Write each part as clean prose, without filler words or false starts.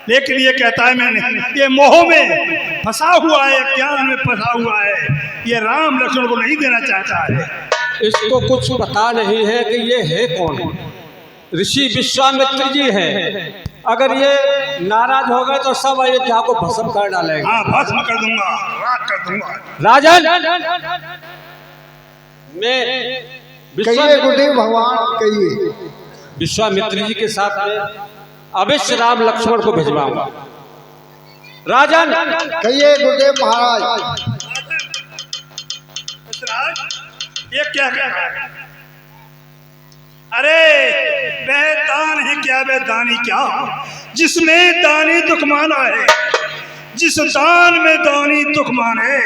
लेकिन ये कहता है मैंने ये मोह में फंसा हुआ है, ज्ञान में फंसा हुआ है, ये राम लक्ष्मण को नहीं देना चाहता है। इसको कुछ पता नहीं है कि ये है कौन। ऋषि विश्वामित्र जी है, अगर ये नाराज हो गए तो सब अयोध्या को भस्म कर डालेंगे। हाँ, भस्म कर दूंगा, राख कर दूंगा। राजन, मैं कहिए गुरुदेव भगवान, कहिए। विश्वामित्र जी के साथ में अवश्य राम लक्ष्मण को भिजवाऊंगा। राजन, कहिए गुरुदेव महाराज। ये क्या कह रहा है? अरे वह दान है क्या, वह दानी क्या, जिसमें दानी दुख माना है। जिस दान में दानी दुख माने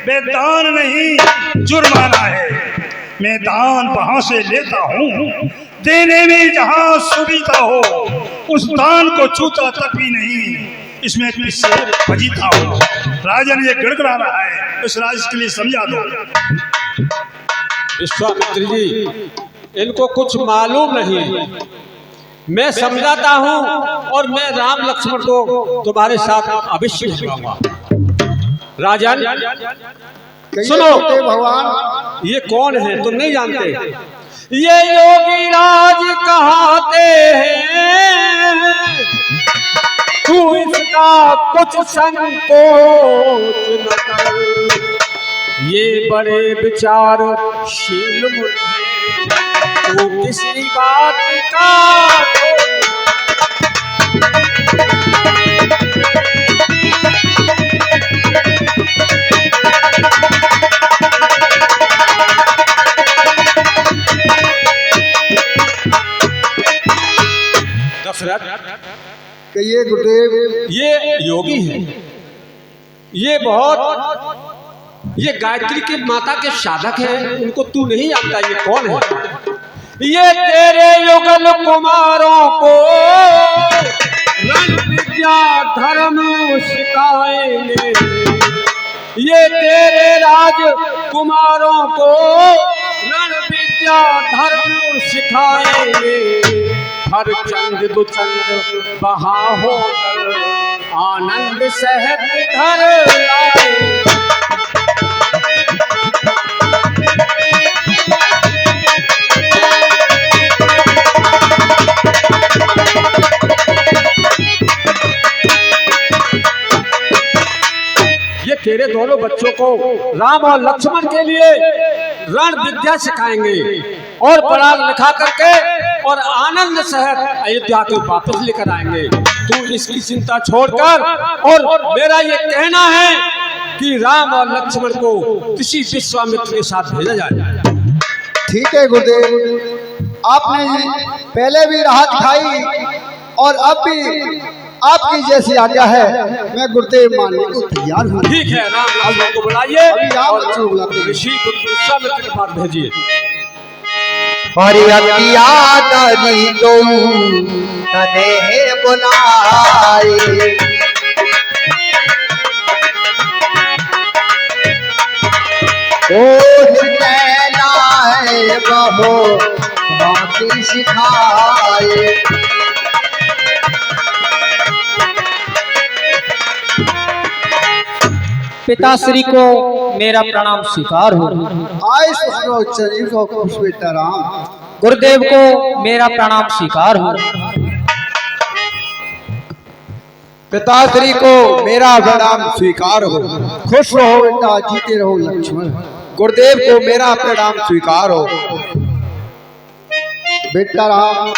वह दान नहीं जुर्माना है। मैं दान वहां से लेता हूँ देने में जहां सुविधा हो, उस दान को छूता तक भी नहीं, इसमें किससे फजीता हो। राजन ये गड़गड़ा रहा है, इस राज के लिए समझा दो। विश्वामित्र जी, इनको कुछ मालूम नहीं, मैं समझाता हूँ और मैं राम लक्ष्मण को तुम्हारे साथ अवश्य भिजवाऊंगा। राजन सुनो, भगवान ये कौन है तुम नहीं जानते? ये योगी राज कहते हैं, तू इसका कुछ संकोच न कर। ये बड़े विचारशील मुझे, तू किसी बात का कहिए गुरुदेव। ये योगी है, ये गायत्री की माता के साधक है, इनको तू नहीं जानता ये कौन है? ये तेरे युगल कुमारों को रण विद्या धर्म सिखाएंगे। ये तेरे राज कुमारों को रण विद्या धर्म सिखाएंगे। हर चंद दुचंद बहा होकर आनंद सहत घर लाए। ये तेरे दोनों बच्चों को राम और लक्ष्मण के लिए रण विद्या सिखाएंगे और पढ़ा लिखा करके और आनंद सहित अयोध्या को वापस लेकर आएंगे। तू इसकी चिंता छोड़कर, और मेरा ये कहना है कि राम और लक्ष्मण को किसी विश्वामित्र के साथ भेजा जाए। ठीक है गुरुदेव, आपने पहले भी राह दिखाई और अब भी आपकी जैसी आज्ञा है, मैं गुरुदेव मानने को तैयार हूँ। ठीक है, राम लक्ष्मण को बुलाइए और ऋषि विश्वामित्र के पास भेजिए। तने बुलाए बहो बाकी सिखाए। पिताश्री को मेरा प्रणाम स्वीकार हो। राम गुरुदेव को मेरा प्रणाम स्वीकार हो। पिताश्री को मेरा प्रणाम स्वीकार हो। खुश रहो बेटा, जीते रहो लक्ष्मण। गुरुदेव को मेरा प्रणाम स्वीकार हो। बेटा राम,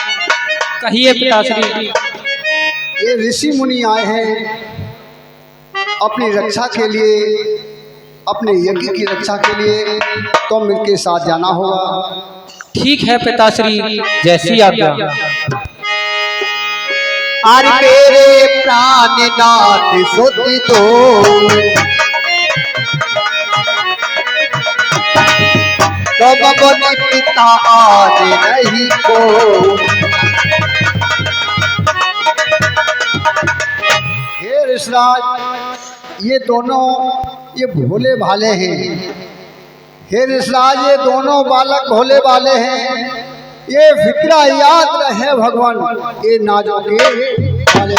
कहिए पिताश्री। ये ऋषि मुनि आए हैं अपनी रक्षा के लिए, अपने यज्ञ की रक्षा के लिए, तो मिलके साथ जाना होगा। ठीक है पिताश्री, जैसी आज्ञा। अरे मेरे प्राणनाथ सुध दो, तब बने पिता आज नहीं को। हे ऋषराज, ये दोनों ये भोले भाले हैं। हे ऋषराज, ये दोनों बालक भोले भाले हैं। ये फिक्रा याद रहे भगवान, ये नाजो के वाले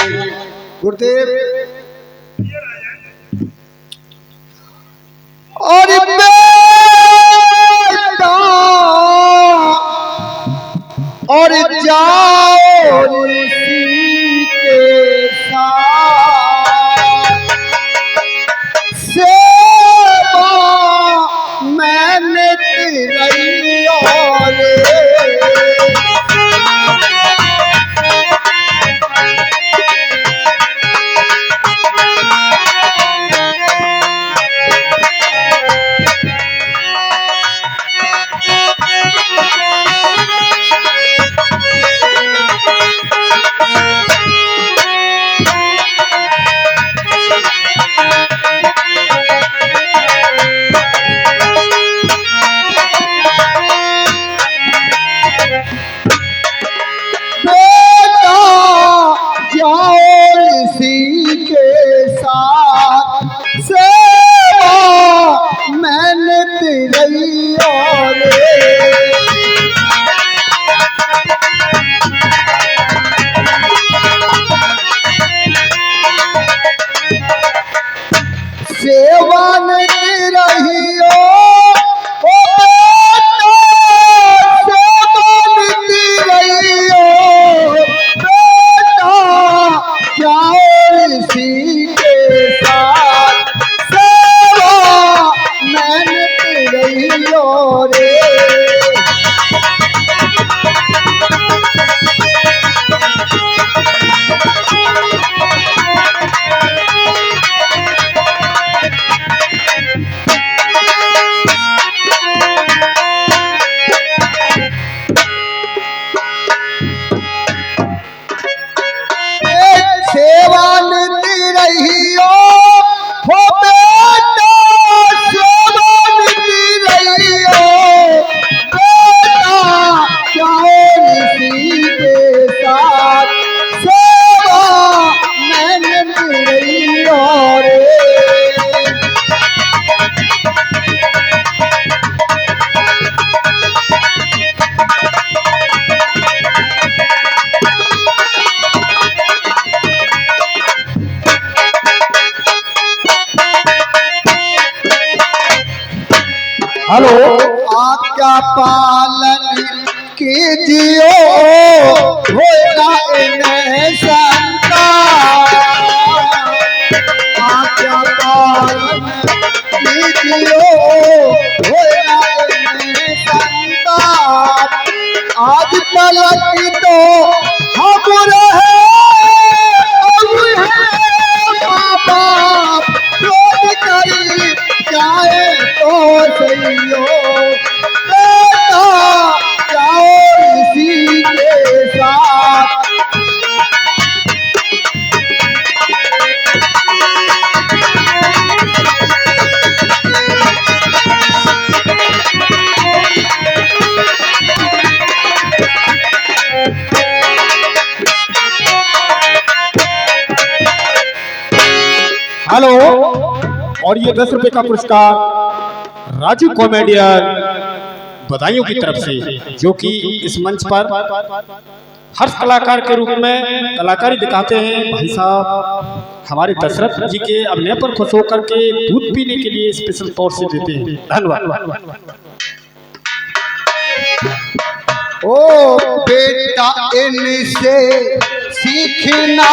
गुरुदेव और बेटा और जाओ ऋषि के साथ सेवा मैंने तेरी और सेवन रहियो ओ बेटा सेवन रहियो बेटा जाओ ऋषि के साथ सेवा मैंने रहियो रे सेवानिति रहियो हो बेटा सेवानिति रहियो बेटा जाओ ऋषि के साथ सेवा मैंने रहियो रे हेलो आज्ञा पालन कीजियो होगा इन्हें संतान आज्ञा पालन कीजियो होगा इन्हें संतान आज तलक तो हम रहे माँ बाप रोज करी जाए तो सहियो बेटा जाओ ऋषि के साथ हेलो और ये 10 रुपए का पुरस्कार राजू कॉमेडियन बधाइयों की तरफ से, जो कि इस मंच पर हर कलाकार के रूप में कलाकारी दिखाते हैं। भाई साहब हमारे दशरथ जी के अभिनय पर खुश होकर के दूध पीने के लिए स्पेशल तौर से देते हैं। धन्यवाद। ओ बेटा इनसे सीखना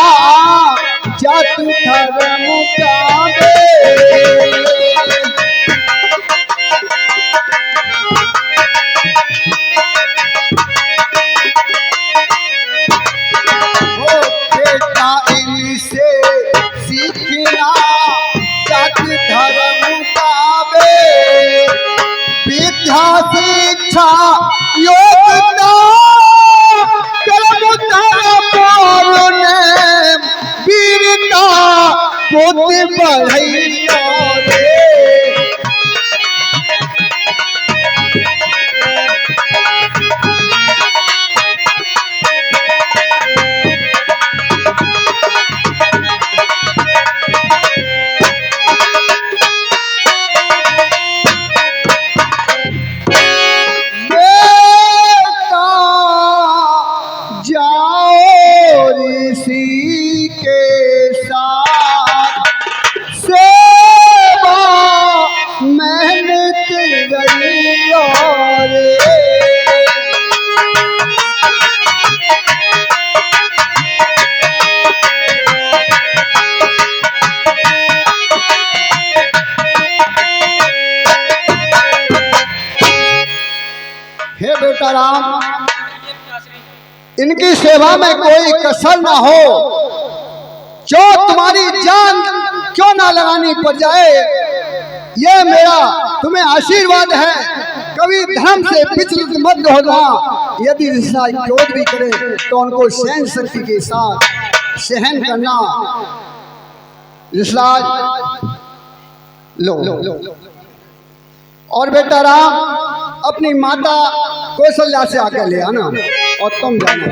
जातु धर्म का बेटा इनसे सीखना जातु धर्म का विद्या शिक्षा योग्यता कर्म धर्म ने वीरता बुद्धि बढ़ैया रे जाओ ऋषि के बेटा राम, इनकी सेवा में कोई कसर ना हो, जो तुम्हारी जान क्यों ना लगानी पड़ जाए, ये मेरा तुम्हें आशीर्वाद है। कभी धर्म से विचलित मत होना। यदि रिश्ता क्रोध भी करे तो उनको सहन शक्ति के साथ सहन करना। रिश्ता लो। और बेटा राम, अपनी माता कौशल्या से आके ले आना और तुम जाना।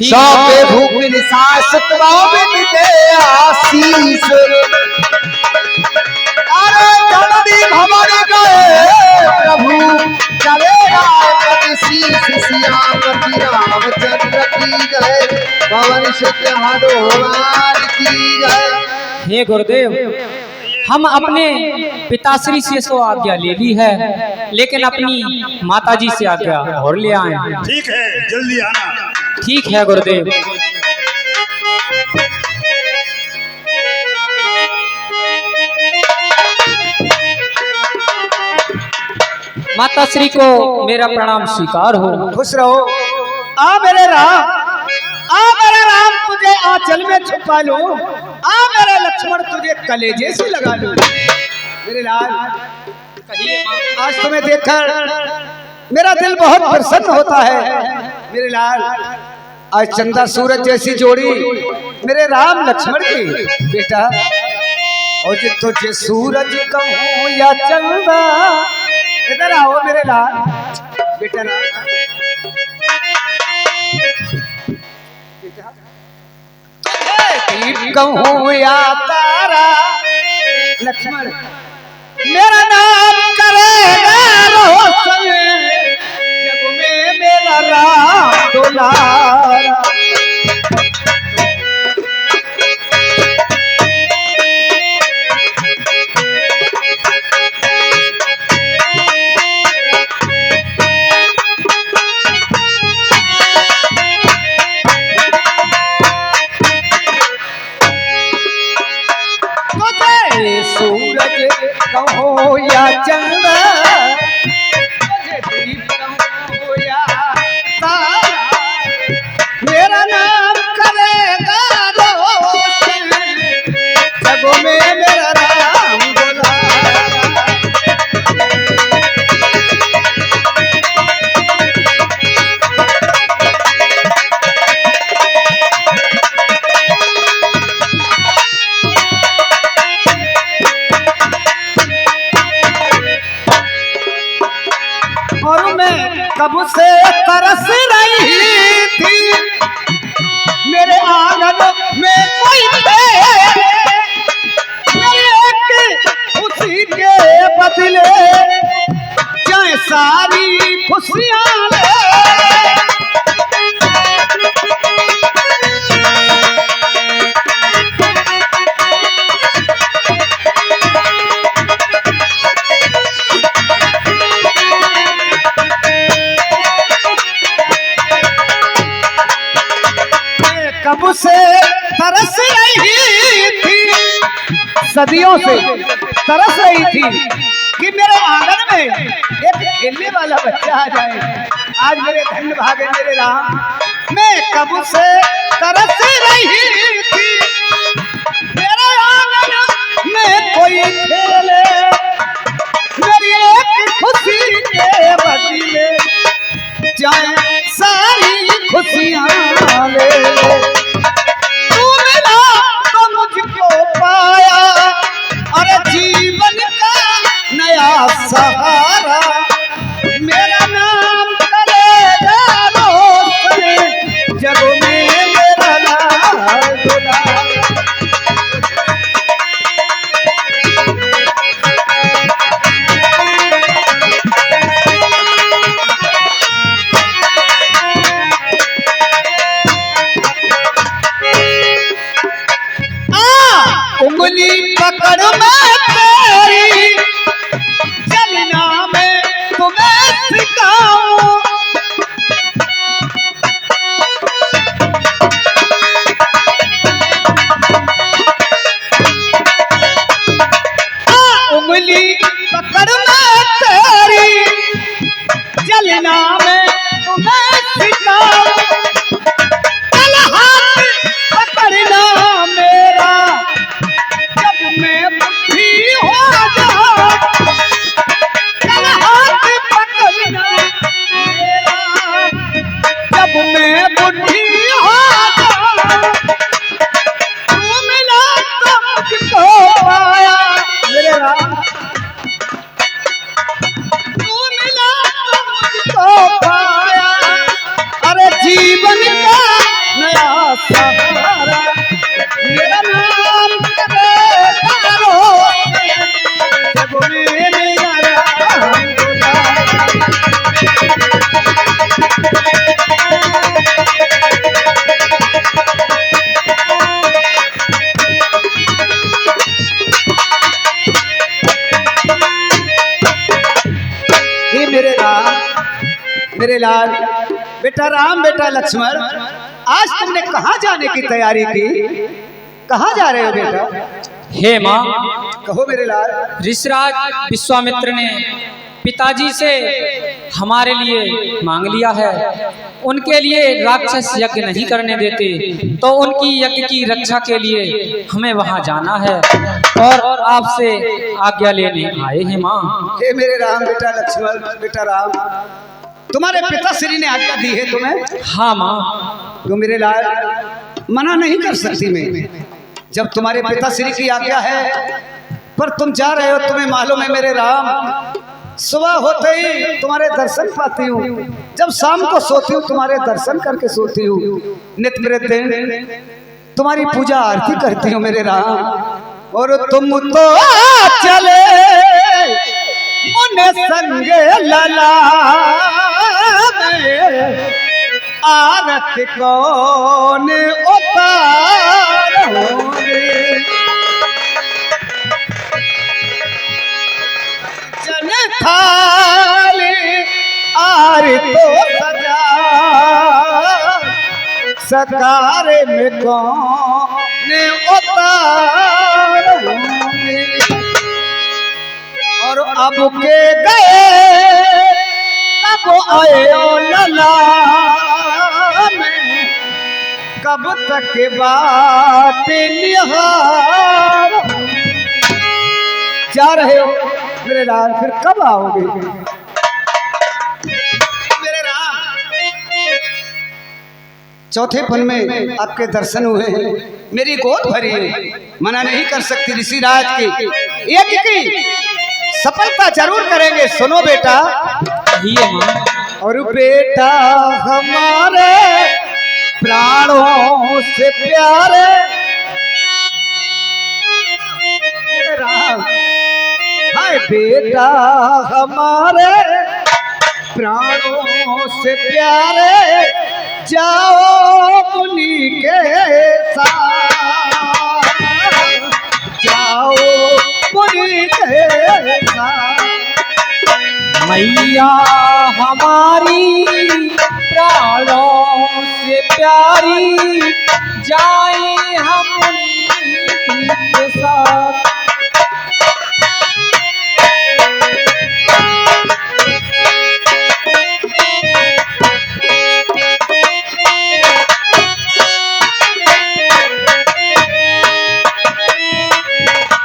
सौंपे भूख निसास तुम्हें दे आशीष, अरे जल्दी भवन गए प्रभु चले राम शीश, सियापति रामचंद्र की जय, पवन सुत हनुमान की जय। हे गुरुदेव, हम अपने पिताश्री से तो आज्ञा ले ली है, लेकिन अपनी माताजी से आज्ञा और ले आए। ठीक है, जल्दी आना। ठीक है गुरुदेव। माताश्री को मेरा प्रणाम स्वीकार हो। खुश रहो। आ मेरे राम तुझे आंचल में छुपा लो, आ मेरे लक्ष्मण तुझे कलेजे से लगा लो। मेरे लाल, आज तुम्हें देखकर मेरा दिल बहुत प्रसन्न होता है। मेरे लाल, आज चंदा सूरज जैसी जोड़ी मेरे राम लक्ष्मण की। बेटा, और जो तुझे सूरज कहूं या चंदा, इधर आओ मेरे लाल। बेटा ना, दीप कहूं या तारा, लक्ष्मण मेरा नाम करेगा रोशन, जग में मेरा राम दुलारा। सूरज कहो या चंदा, दीप कहो या तारा, मेरा नाम करेगा रोशन, जगों में मेरा राम दुलारा। और मैं कब से तरस रही थी, मेरे आंगन में कोई मेरे खुशी के बदले चाहे सारी खुशियां ले। कब से तरस रही थी, सदियों से तरस रही थी कि मेरे आंगन में एक खेलने वाला बच्चा आ जाए। आज मेरे धन्य भागे मेरे राम, मैं कब से तरस रही थी, मेरे आंगन में कोई खेले, मेरी एक खुशी के बदले जाए सारी खुशियां ले। तू मिला तो मुझको पाया, अरे जीवन का नया सहारा, मेरा नाम करेगा रोशन, जग में मेरा लाल दुलारा। उंगली पकड़ मैं तेरी, चलना मैं तुम्हें सिखाऊं, उंगली पकड़ मैं तेरी, चलना मेरे लाल, बेटा राम, बेटा लक्ष्मण, आज तुमने कहाँ जाने की तैयारी की? कहाँ जा रहे हो बेटा? हे माँ, कहो मेरे लाल। ऋषिराज विश्वामित्र ने पिताजी से हमारे लिए मांग लिया है। उनके लिए राक्षस यज्ञ नहीं करने देते, तो उनकी यज्ञ की रक्षा के लिए हमें वहां जाना है और आपसे आज्ञा लेने आए हैं माँ। हे मेरे राम, बेटा लक्ष्मण, बेटा राम, तुम्हारे पिताश्री ने आज्ञा दी है तुम्हें? हाँ माँ। तो मेरे लाल, मना नहीं कर सकती मैं, जब तुम्हारे पिताश्री की आज्ञा है। पर तुम जा रहे हो, तुम्हें मालूम है मेरे राम, सुबह होते ही तुम्हारे दर्शन पाती हूँ, जब शाम को सोती हूँ तुम्हारे दर्शन करके सोती हूँ, नित्य प्रत्येक तुम्हारी पूजा आरती करती हूँ मेरे राम। और तुम तो चले मुने संगे लला में, आरती कौन उतारोगे? जन थाली आरती तो सजा, सकारे में कौन उतारोगे? और अब के गए कब आए ओ लला में, कब तक बात निहार? जा रहे हो मेरे लाल, फिर कब आओगे मेरे राम? चौथे पन में आपके दर्शन हुए हैं, मेरी गोद भरी है, मना नहीं कर सकती ऋषिराज की एक की सफलता जरूर करेंगे। सुनो बेटा, और बेटा हमारे प्राणों से प्यारे राम, हाय बेटा हमारे प्राणों से प्यारे, जाओ मुनि के साथ, जाओ मुनि के साथ। मैया हमारी प्राणों से प्यारी, जाए हम उनके साथ।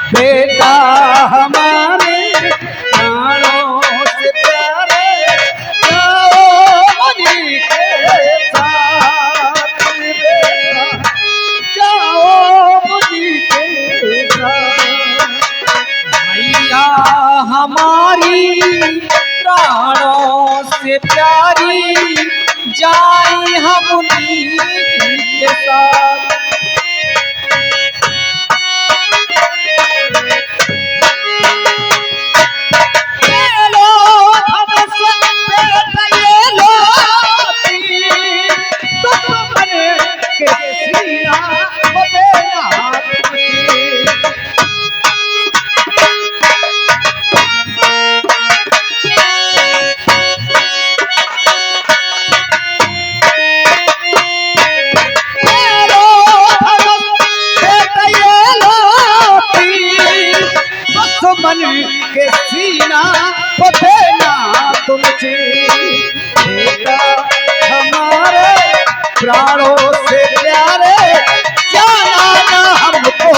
बेटा हमारे प्राणों से प्यारे, जाओ मुनि के साथ, बेटा जाओ मुनि के साथ। मैया हमारी प्राणों से प्यारी, जाए हम उनके साथ। मन के सीना को देना तुमसे, बेटा हमारे प्राणों से प्यारे, जाना ना हमको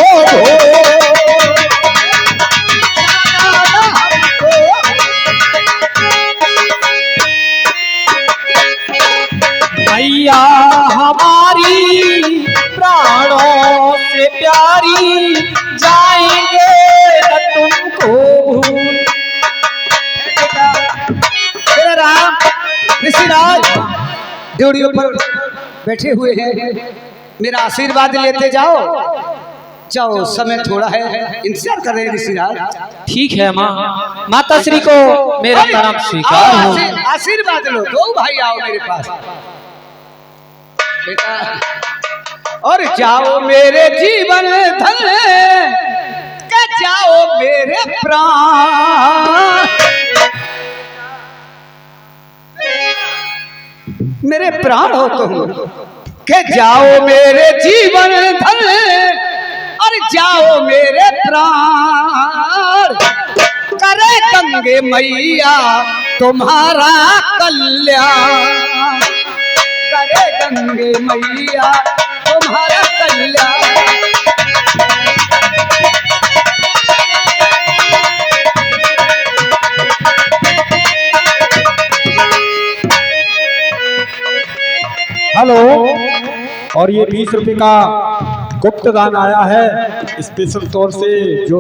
जाना ना हमको। मैया हमारी प्राणों से प्यारी, जाएंगे तुमको भूल। मेरा राम ऋषिराज ड्यूटियों पर बैठे हुए हैं, मेरा आशीर्वाद लेते जाओ। जाओ, समय थोड़ा है, इंतजार कर रहे हैं ऋषिराज। ठीक है माँ, माता श्री को मेरा प्रणाम स्वीकार हो। आशीर्वाद लो, दो भाई आओ मेरे पास बेटा। और जाओ मेरे जीवन धन, के जाओ मेरे प्राण, मेरे प्राण हो तुम, के जाओ मेरे जीवन धन, अरे जाओ मेरे प्राण, करे गंगे मैया तुम्हारा कल्याण, करे गंगे मैया तुम्हारा कल्याण। हेलो, और ये 20 रुपए का गुप्त दान आया है स्पेशल तौर से, जो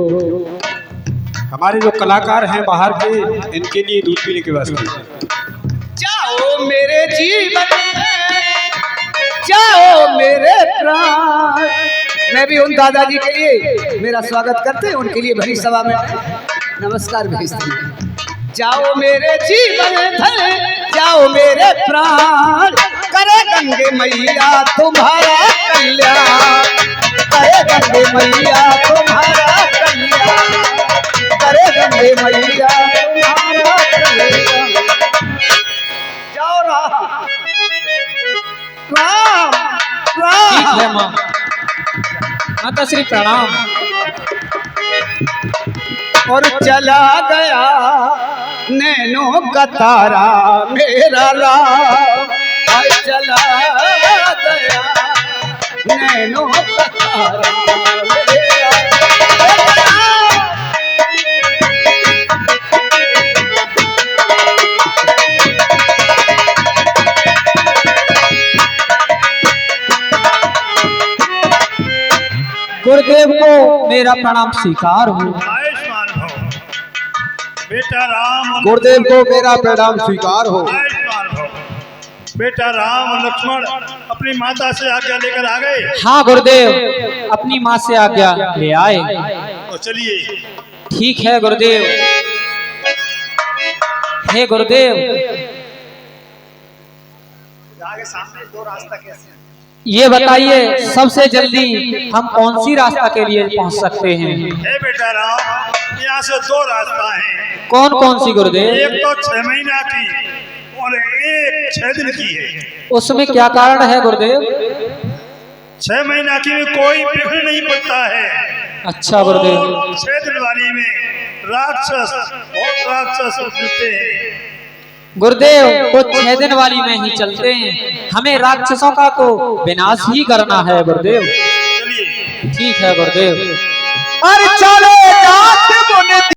हमारे जो कलाकार हैं बाहर के, इनके लिए दूध पीने के वास्ते। जाओ मेरे जीवन, जाओ मेरे प्राण। मैं भी उन दादाजी के लिए मेरा स्वागत करते हैं, उनके लिए भरी सभा में नमस्कार भेजती हूँ। जाओ मेरे जीवन धन, जाओ मेरे प्राण, करे गंगे मैया तुम्हारा कल्याण, करे गंगे मैया तुम्हारा कल्याण, करे गंगे मैया तुम्हारा कल्याण। जाओ राम राम ठीक है राम। माँ। माता श्री प्रणाम। और चला गया नैनों का तारा मेरा राम, आज चला गया नैनों का तारा मेरा राम। गुरुदेव को मेरा प्रणाम स्वीकार हो। आयुष्मान भव बेटा राम, गुरुदेव को मेरा प्रणाम स्वीकार हो। आयुष्मान भव बेटा राम और लक्ष्मण अपनी माता से आज्ञा लेकर आ गए। हाँ गुरुदेव, अपनी माँ से आज्ञा ले आए। तो चलिए। ठीक है गुरुदेव। हे गुरुदेव, आगे सामने दो रास्ता कैसे? ये बताइए सबसे जल्दी हम कौन सी रास्ता के लिए पहुंच सकते हैं? हे बेटा राम, यहाँ से दो रास्ता है। कौन कौन सी गुरुदेव? एक तो 6 महीना की और एक 6 दिन की है। उसमें क्या कारण है गुरुदेव? 6 महीना की में कोई विघ्न नहीं पड़ता है। अच्छा गुरुदेव। और 6 दिन वाली में राक्षस बहुत राक्षस मिलते हैं। गुरुदेव वो 6 दिन वाली में ही चलते हैं, हमें राक्षसों का तो विनाश ही करना है गुरुदेव। चलिए। ठीक है गुरुदेव। अरे चले जा